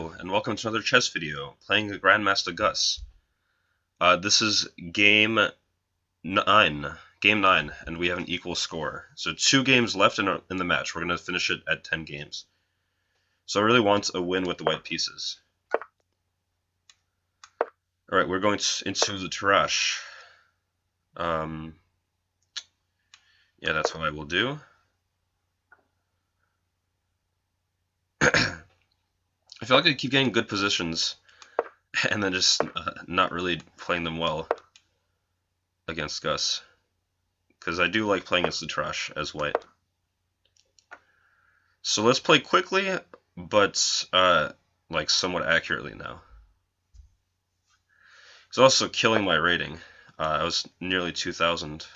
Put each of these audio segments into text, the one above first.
Hello, and welcome to another chess video, playing the GrandmastaGus. This is game 9, and we have an equal score. So 2 games left in the match. We're going to finish it at 10 games. So I really want a win with the white pieces. Alright, we're going into the Tarrasch. Yeah, that's what I will do. I feel like I keep getting good positions, and then just not really playing them well against Gus. Because I do like playing against the Tarrasch as white. So let's play quickly, but like somewhat accurately now. It's also killing my rating. I was nearly 2,000,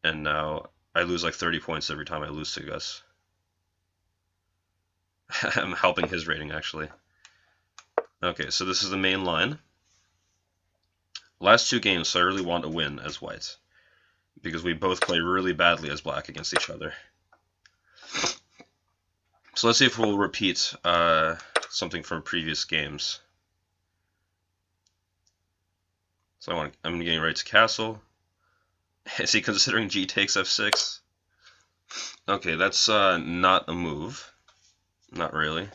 and now I lose like 30 points every time I lose to Gus. I'm helping his rating, actually. Okay, so this is the main line. Last 2 games, so I really want a win as white, because we both play really badly as black against each other. So let's see if we'll repeat something from previous games. So I'm getting ready to castle. Is he considering g takes f6? Okay, that's not a move. Not really.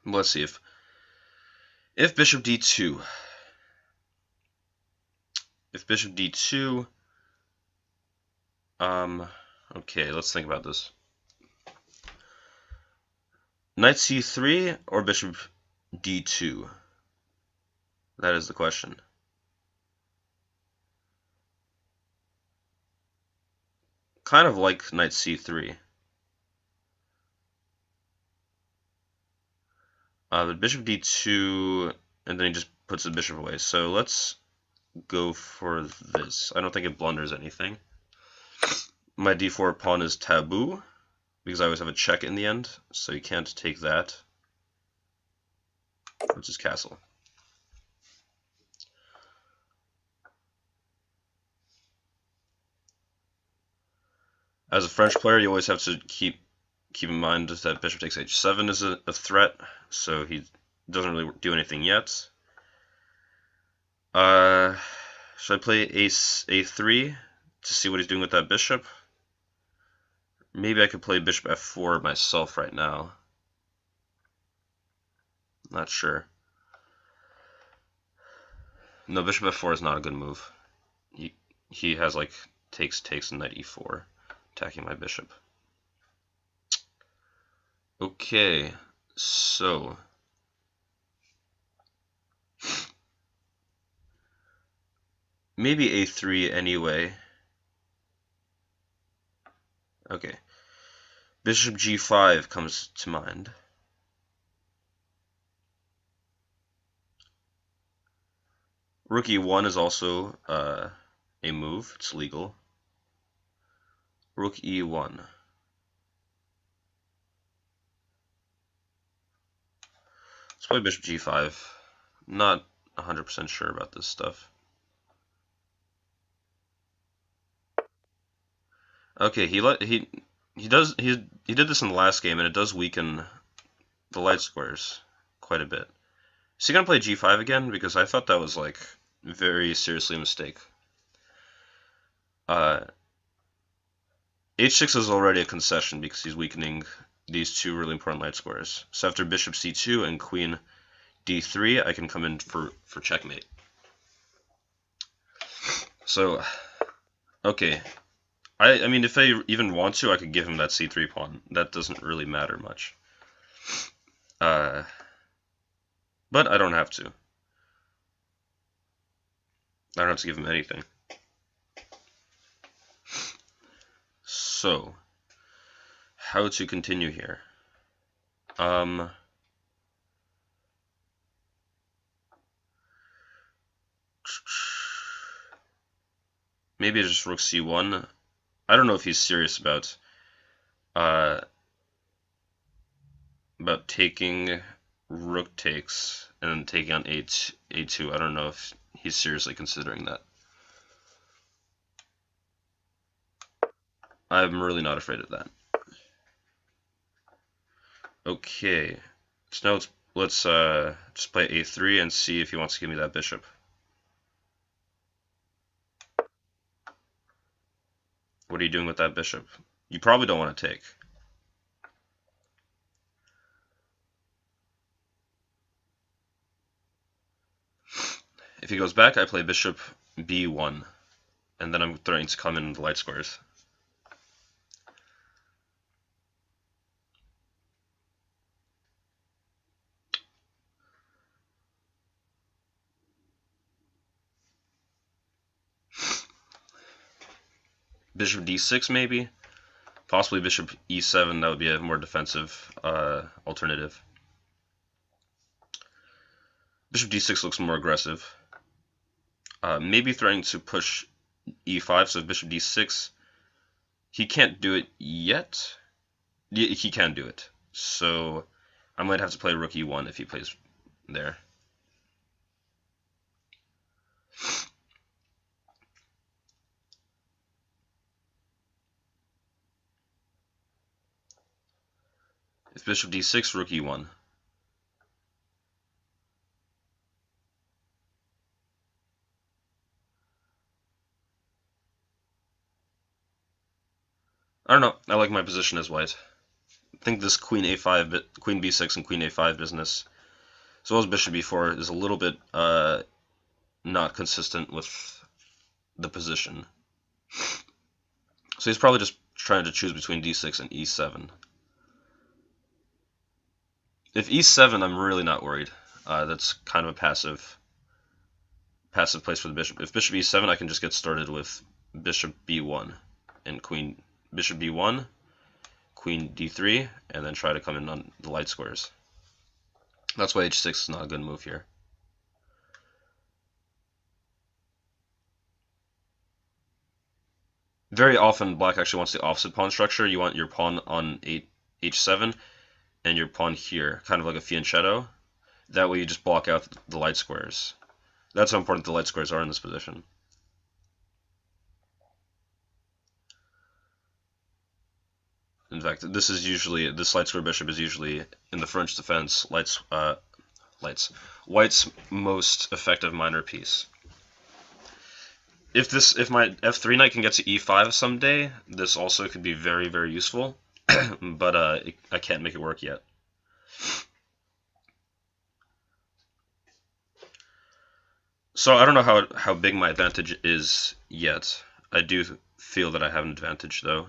Let's see if bishop d2. If bishop d2, okay, let's think about this. Knight c3 or bishop d2? That is the question. Kind of like knight c3. But bishop d2, and then he just puts the bishop away. So let's go for this. I don't think it blunders anything. My d4 pawn is taboo, because I always have a check in the end, so you can't take that, which is castle. As a French player, you always have to keep in mind that bishop takes h7 is a threat, so he doesn't really do anything yet. Should I play a3 to see what he's doing with that bishop? Maybe I could play bishop f4 myself right now. Not sure. No, bishop f4 is not a good move. He has like takes and knight e4, attacking my bishop. Okay, so maybe a3 anyway. Okay, bishop g5 comes to mind. Rook e1 is also a move. It's legal. Rook e1. Let's play bishop g5. Not 100% sure about this stuff. Okay, he did this in the last game, and it does weaken the light squares quite a bit. Is he gonna play g5 again? Because I thought that was like very seriously a mistake. h6 is already a concession because he's weakening these 2 really important light squares. So after bishop c2 and queen d3, I can come in for checkmate. So, okay. I mean, if I even want to, I could give him that c3 pawn. That doesn't really matter much. But I don't have to. I don't have to give him anything. So, how to continue here? Maybe just rook c1. I don't know if he's serious about taking rook takes and then taking on a2. I don't know if he's seriously considering that. I'm really not afraid of that. Okay, So now let's just play a3 and see if he wants to give me that bishop. What are you doing with that bishop? You probably don't want to take. If he goes back, I play bishop b1, and then I'm threatening to come in the light squares. Bishop d6 maybe, possibly bishop e7. That would be a more defensive alternative. Bishop d6 looks more aggressive. Maybe threatening to push e5, so bishop d6. He can't do it yet. He can do it. So I might have to play rook e1 if he plays there. If bishop d6, rook e1. I don't know. I like my position as white. I think this queen a5, queen b6, and queen a5 business, as well as bishop b4, is a little bit not consistent with the position. So he's probably just trying to choose between d6 and e7. If e7, I'm really not worried. That's kind of a passive place for the bishop. If bishop e7, I can just get started with bishop b1 and bishop b1, queen d3, and then try to come in on the light squares. That's why h6 is not a good move here. Very often, black actually wants the opposite pawn structure. You want your pawn on h7 and your pawn here, kind of like a fianchetto. That way you just block out the light squares. That's how important the light squares are in this position. In fact, this light square bishop is usually in the French defense white's most effective minor piece. If my f3 knight can get to e5 someday, this also could be very, very useful, but I can't make it work yet. So I don't know how big my advantage is yet. I do feel that I have an advantage, though.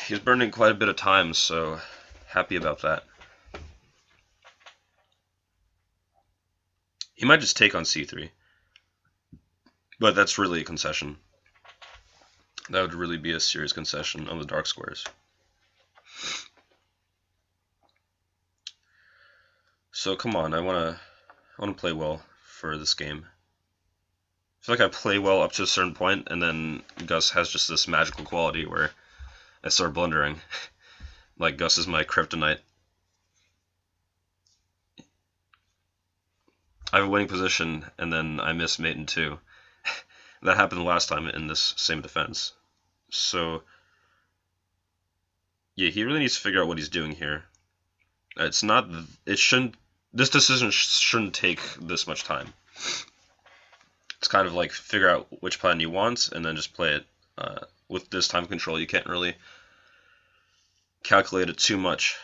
He's burning quite a bit of time, so happy about that. He might just take on c3, but that's really a concession. That would really be a serious concession on the dark squares. So come on, I want to play well for this game. I feel like I play well up to a certain point, and then Gus has just this magical quality where I start blundering. Like Gus is my kryptonite. I have a winning position, and then I miss mate in 2. That happened last time in this same defense. So, yeah, he really needs to figure out what he's doing here. This decision shouldn't take this much time. It's kind of like figure out which plan you want, and then just play it. With this time control, you can't really calculate it too much.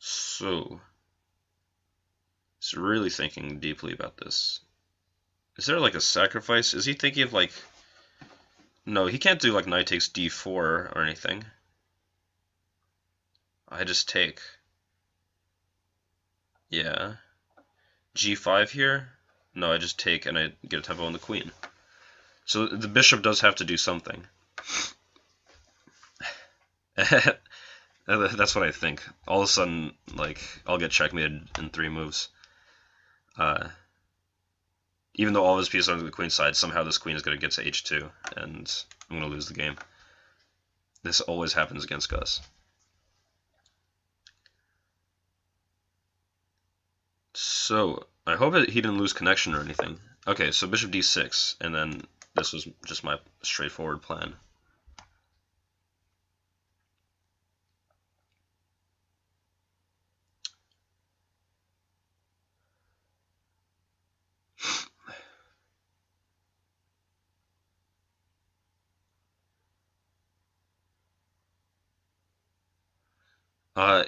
So, he's really thinking deeply about this. Is there like a sacrifice? Is he thinking of like... No, he can't do like knight takes d4 or anything. I just take. Yeah. g5 here? No, I just take and I get a tempo on the queen. So the bishop does have to do something. That's what I think. All of a sudden, like, I'll get checkmated in 3 moves. Even though all of his pieces are on the queen side, somehow this queen is going to get to h2, and I'm going to lose the game. This always happens against Gus. So, I hope he didn't lose connection or anything. Okay, so bishop d6, and then this was just my straightforward plan.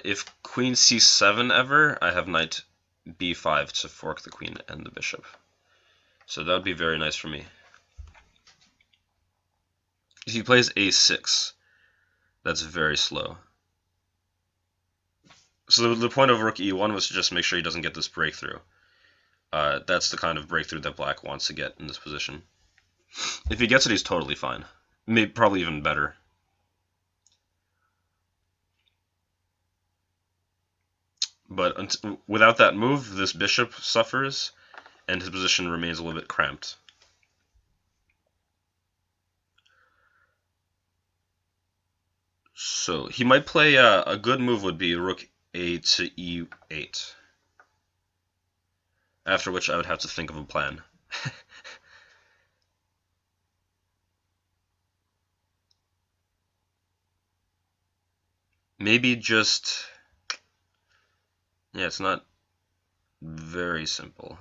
If queen c7 ever, I have knight b5 to fork the queen and the bishop. So that would be very nice for me. If he plays a6, that's very slow. So the point of rook e1 was to just make sure he doesn't get this breakthrough. That's the kind of breakthrough that black wants to get in this position. If he gets it, he's totally fine. Maybe, probably even better. But without that move, this bishop suffers, and his position remains a little bit cramped. So he might play a good move would be rook a to e8. After which I would have to think of a plan. Maybe just... Yeah, it's not very simple.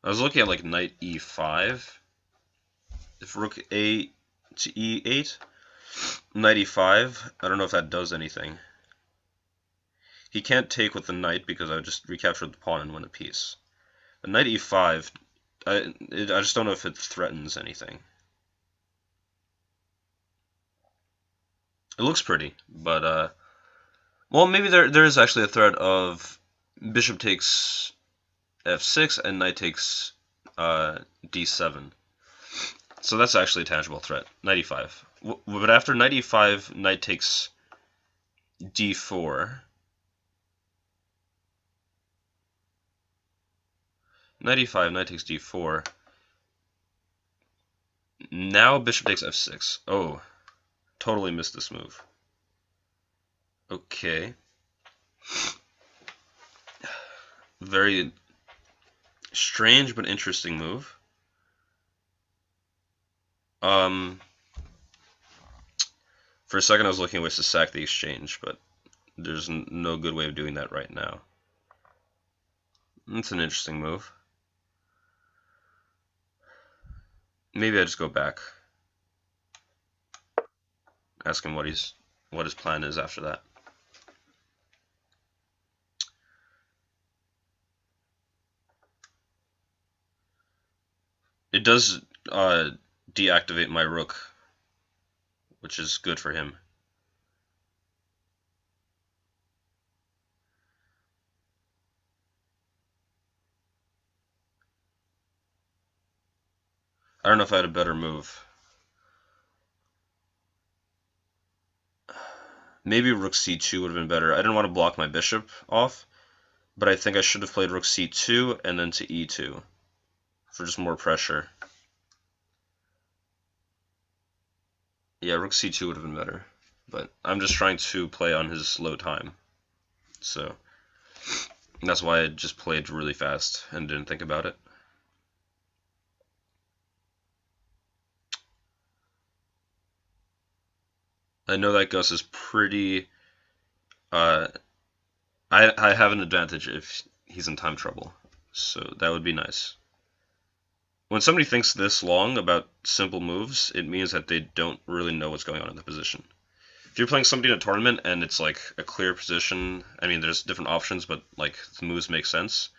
I was looking at like knight e5. If rook a to e8, knight e5, I don't know if that does anything. He can't take with the knight because I would just recapture the pawn and win a piece. But knight e5, I just don't know if it threatens anything. It looks pretty, but well, maybe there is actually a threat of bishop takes f6 and knight takes d7. So that's actually a tangible threat. Knight e5. But after knight e5, knight takes d4. Knight e5, knight takes d4. Now bishop takes f6. Oh, totally missed this move. Okay. Very strange but interesting move. For a second I was looking at ways to sack the exchange, but there's no good way of doing that right now. It's an interesting move. Maybe I just go back. Ask him what his plan is after that. It does deactivate my rook, which is good for him. I don't know if I had a better move. Maybe rook c2 would have been better. I didn't want to block my bishop off, but I think I should have played rook c2 and then to e2 for just more pressure. Yeah, rook c2 would have been better, but I'm just trying to play on his slow time. So that's why I just played really fast and didn't think about it. I know that Gus is pretty... I have an advantage if he's in time trouble, so that would be nice. When somebody thinks this long about simple moves, it means that they don't really know what's going on in the position. If you're playing somebody in a tournament and it's like a clear position, I mean there's different options, but like the moves make sense.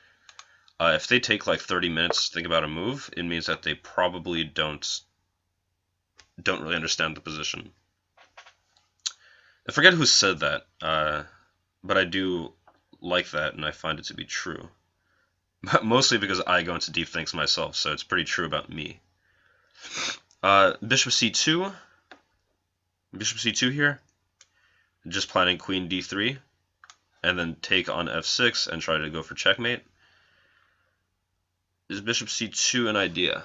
If they take like 30 minutes to think about a move, it means that they probably don't really understand the position. I forget who said that, but I do like that, and I find it to be true. Mostly because I go into deep thinks myself, so it's pretty true about me. Bishop c2. Bishop c2 here. Just planning queen d3, and then take on f6 and try to go for checkmate. Is bishop c2 an idea?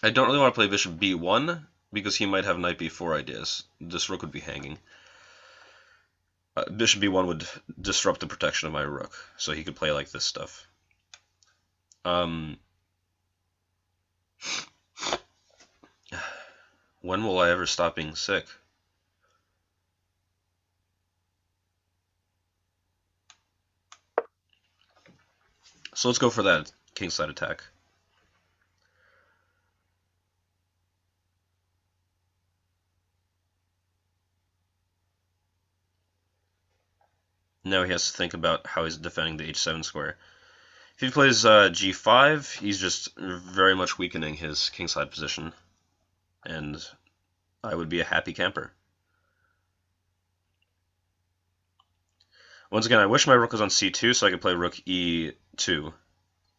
I don't really want to play bishop b1, because he might have knight b4 ideas. This rook would be hanging. Bishop b1 would disrupt the protection of my rook, so he could play like this stuff. When will I ever stop being sick? So let's go for that kingside attack. Now he has to think about how he's defending the h7 square. If he plays g5, he's just very much weakening his kingside position, and I would be a happy camper. Once again, I wish my rook was on c2 so I could play rook e2.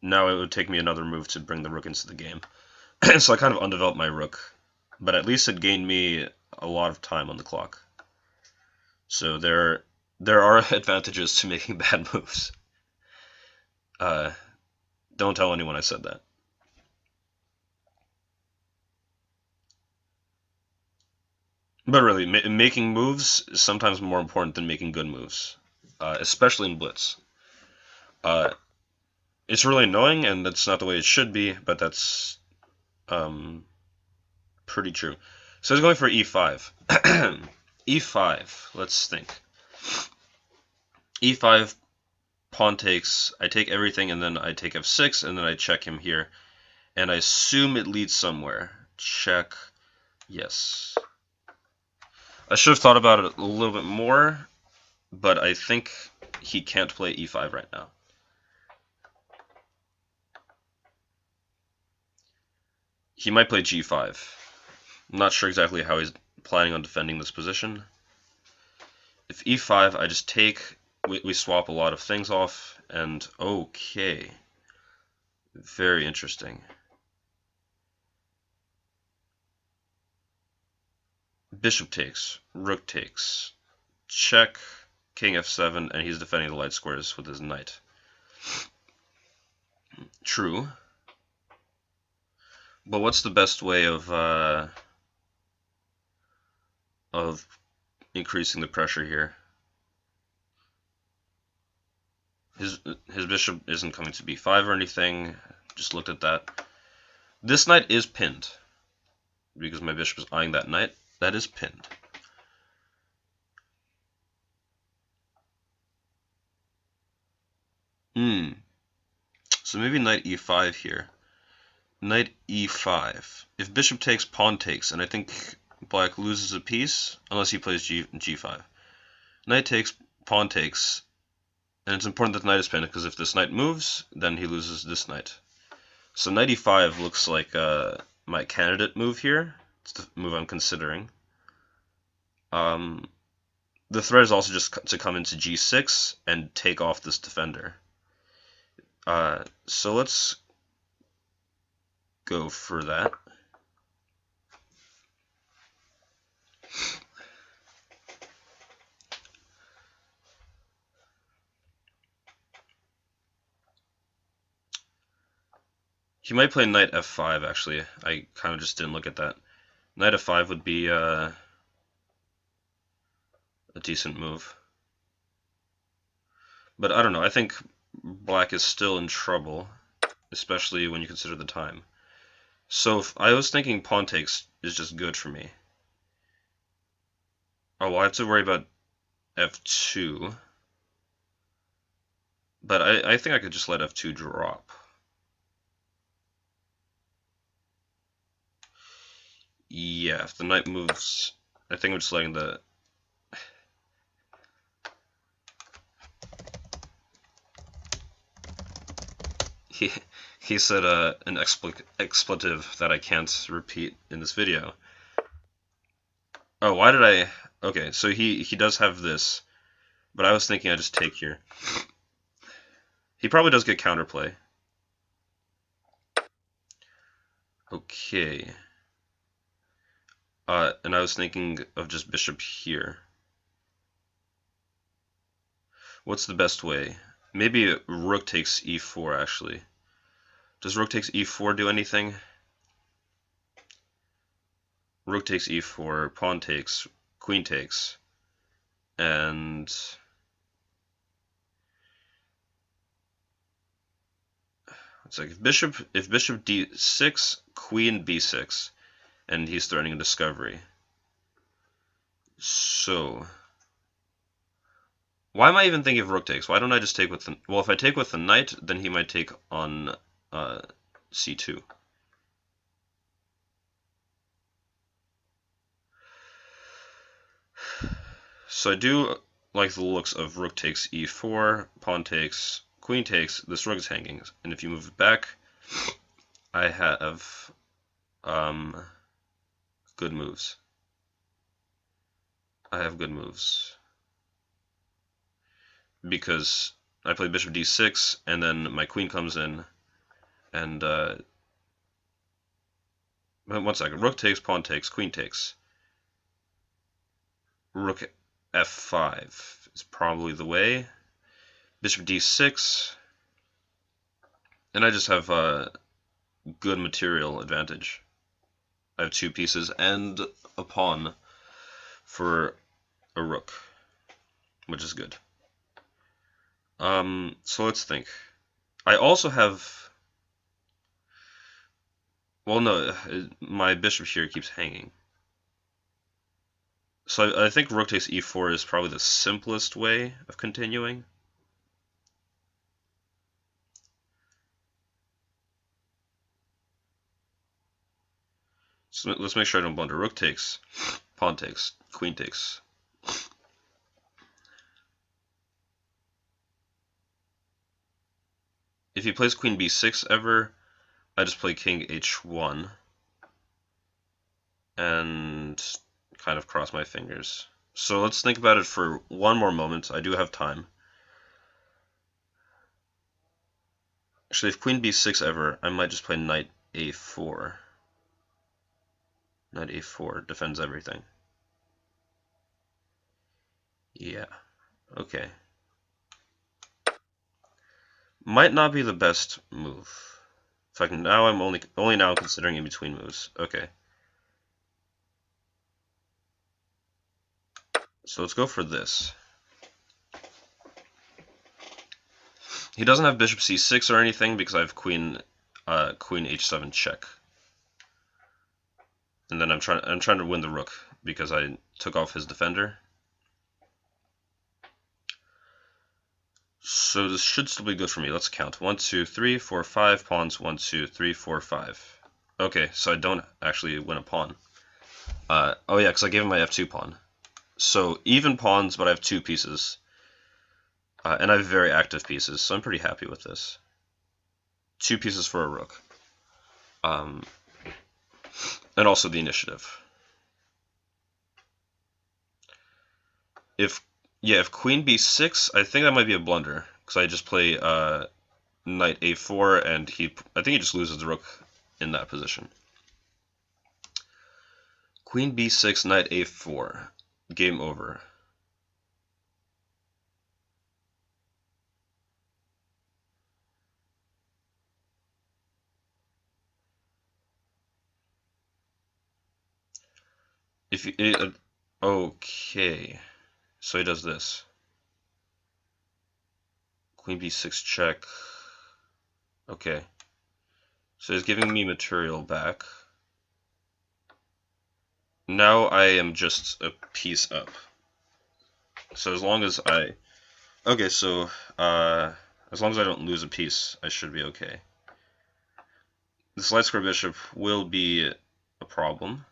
Now it would take me another move to bring the rook into the game. So I kind of undeveloped my rook, but at least it gained me a lot of time on the clock. So there are advantages to making bad moves. Don't tell anyone I said that. But really, making moves is sometimes more important than making good moves, especially in blitz. It's really annoying, and that's not the way it should be, but that's pretty true. So I was going for e5. e5, let's think. e5, pawn takes, I take everything, and then I take f6, and then I check him here. And I assume it leads somewhere. Check, yes. I should have thought about it a little bit more, but I think he can't play e5 right now. He might play g5. I'm not sure exactly how he's planning on defending this position. If e5, I just take, we swap a lot of things off, and okay. Very interesting. Bishop takes, rook takes, check, king f7, and he's defending the light squares with his knight. True. But what's the best way of increasing the pressure here? His bishop isn't coming to b5 or anything. Just looked at that. This knight is pinned because my bishop is eyeing that knight. That is pinned. So maybe knight e5 here. Knight e5. If bishop takes, pawn takes, and I think black loses a piece unless he plays g5. Knight takes, pawn takes, and it's important that the knight is pinned because if this knight moves, then he loses this knight. So knight e5 looks like my candidate move here. It's the move I'm considering. The threat is also just to come into g6 and take off this defender. So let's go for that. He might play knight f5 actually. I kind of just didn't look at that. Knight f5 would be a decent move. But I don't know, I think black is still in trouble, especially when you consider the time. So if I was thinking pawn takes is just good for me. Oh, well, I have to worry about f2. But I think I could just let f2 drop. Yeah, if the knight moves, I think I'm just letting the... He said an expletive that I can't repeat in this video. Oh, why did I... Okay, so he does have this, but I was thinking I just take here. He probably does get counterplay. Okay. And I was thinking of just bishop here. What's the best way? Maybe rook takes e4, actually. Does rook takes e4 do anything? Rook takes e4, pawn takes, queen takes. And it's like if bishop d6, queen b6, and he's threatening a discovery. So why am I even thinking of rook takes? Why don't I just take with the... Well, if I take with the knight, then he might take on c2. So I do like the looks of rook takes e4, pawn takes, queen takes. This rook is hanging, and if you move it back, I have good moves. I have good moves because I play bishop d6, and then my queen comes in, and one second. Rook takes, pawn takes, queen takes. Rook f5 is probably the way. Bishop d6, and I just have good material advantage. I have 2 pieces and a pawn for a rook, which is good. So let's think. I also have... Well, no, my bishop here keeps hanging. So I think rook takes e4 is probably the simplest way of continuing. So let's make sure I don't blunder. Rook takes, pawn takes, queen takes. If he plays queen b6 ever, I just play king h1 and kind of cross my fingers. So let's think about it for one more moment. I do have time. Actually, if queen b6 ever, I might just play knight a4. Knight a4 defends everything. Yeah, okay. Might not be the best move. In fact, now I'm only now considering in between moves. Okay. So let's go for this. He doesn't have bishop c6 or anything because I have queen h7 check. And then I'm trying to win the rook because I took off his defender. So this should still be good for me. Let's count. 1, 2, 3, 4, 5 pawns. 1, 2, 3, 4, 5. Okay, so I don't actually win a pawn. Oh yeah, because I gave him my f2 pawn. So even pawns, but I have 2 pieces. And I have very active pieces, so I'm pretty happy with this. 2 pieces for a rook. And also the initiative. If queen b6, I think that might be a blunder, because I just play knight a4, and I think he just loses the rook in that position. Queen b6, knight a4. Game over. Okay, so he does this. Queen b6 check. Okay, so he's giving me material back. Now I am just a piece up. So as long as I... Okay, so as long as I don't lose a piece, I should be okay. This light square bishop will be a problem.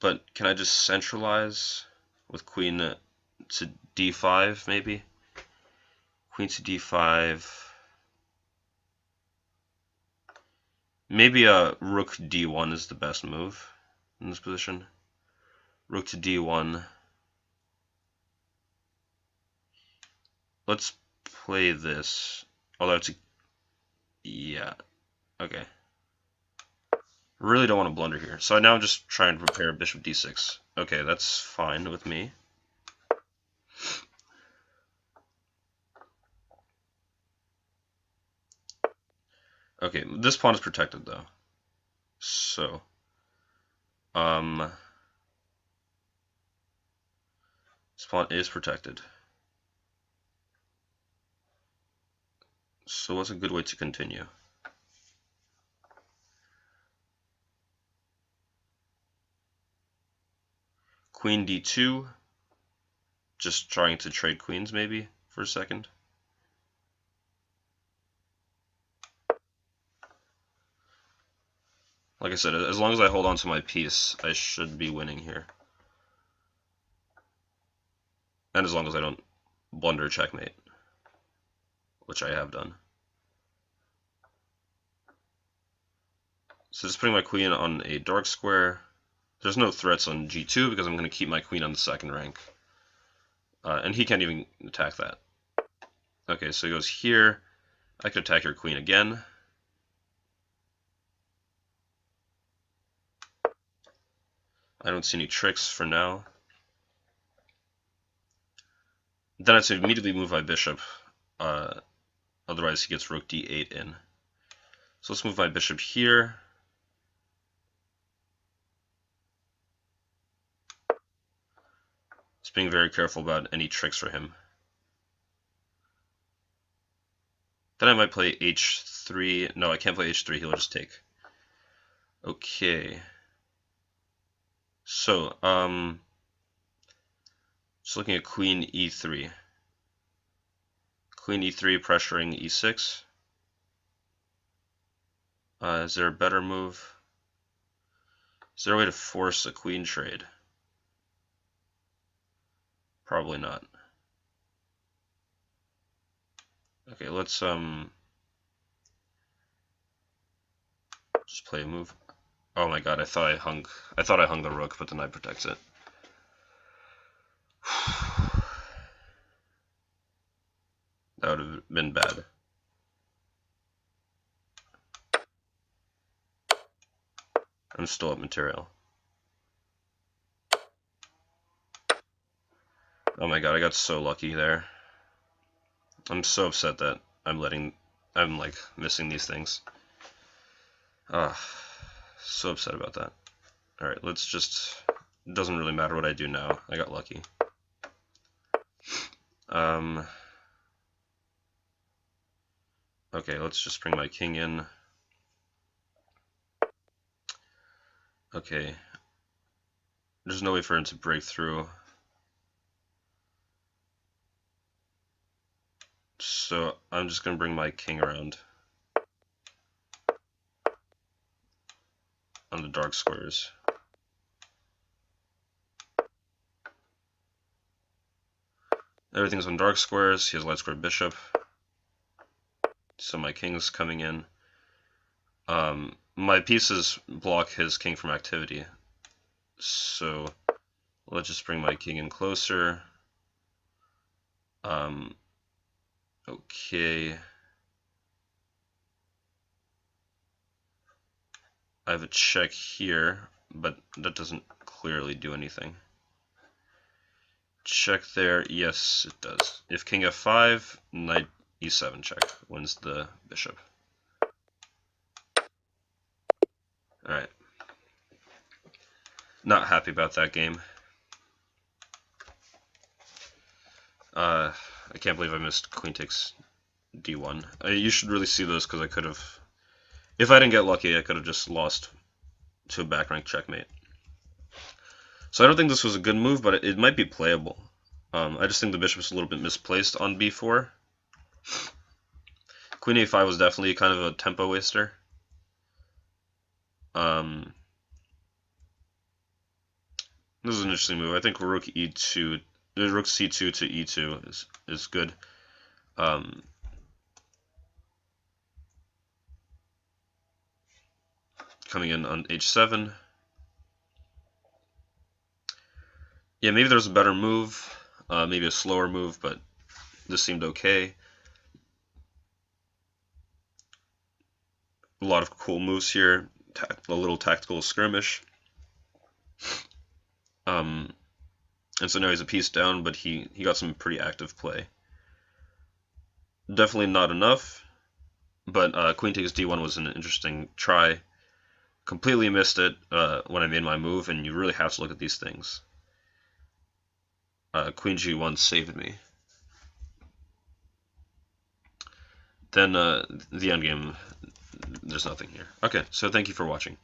But can I just centralize with queen to d5, maybe? Queen to d5. Maybe a rook d1 is the best move in this position. Rook to d1. Let's play this. Although it's a... Yeah. Okay. Really don't want to blunder here. So now I'm just trying to prepare bishop d6. Okay, that's fine with me. Okay, this pawn is protected though. So, This pawn is protected. So what's a good way to continue? Queen d2. Just trying to trade queens maybe for a second. Like I said, as long as I hold on to my piece, I should be winning here. And as long as I don't blunder checkmate, which I have done. So just putting my queen on a dark square. There's no threats on g2 because I'm going to keep my queen on the second rank. And he can't even attack that. Okay, so he goes here. I could attack your queen again. I don't see any tricks for now. Then I'd say immediately move my bishop. Otherwise he gets rook d8 in. So let's move my bishop here. Just being very careful about any tricks for him. Then I might play h3. No, I can't play h3. He'll just take. Okay. So, just looking at queen e3. Queen e3 pressuring e6. Is there a better move? Is there a way to force a queen trade? Probably not. Okay, let's just play a move. Oh my god, I thought I hung the rook, but the knight protects it. That would have been bad. I'm still up material. Oh my god, I got so lucky there. I'm so upset that I'm like missing these things. So upset about that. Alright, let's just, it doesn't really matter what I do now. I got lucky. Okay, let's just bring my king in. Okay. There's no way for him to break through. So I'm just going to bring my king around on the dark squares. Everything's on dark squares. He has light square bishop. So my king's coming in. My pieces block his king from activity. So let's just bring my king in closer. Okay. I have a check here, but that doesn't clearly do anything. Check there, yes it does. If king f5, knight e7 check, wins the bishop. Alright. Not happy about that game. I can't believe I missed queen takes d1. You should really see those because I could have, if I didn't get lucky, I could have just lost to a back rank checkmate. So I don't think this was a good move, but it might be playable. I just think the bishop's a little bit misplaced on b4. Queen a5 was definitely kind of a tempo waster. This is an interesting move. I think rook e2, rook c2 to e2 is good. Coming in on h7. Yeah, maybe there's a better move, maybe a slower move, but this seemed okay. A lot of cool moves here, a little tactical skirmish. And so now he's a piece down, but he got some pretty active play. Definitely not enough, but queen takes d1 was an interesting try. Completely missed it when I made my move, and you really have to look at these things. Queen G1 saved me. Then the endgame, there's nothing here. Okay, so thank you for watching.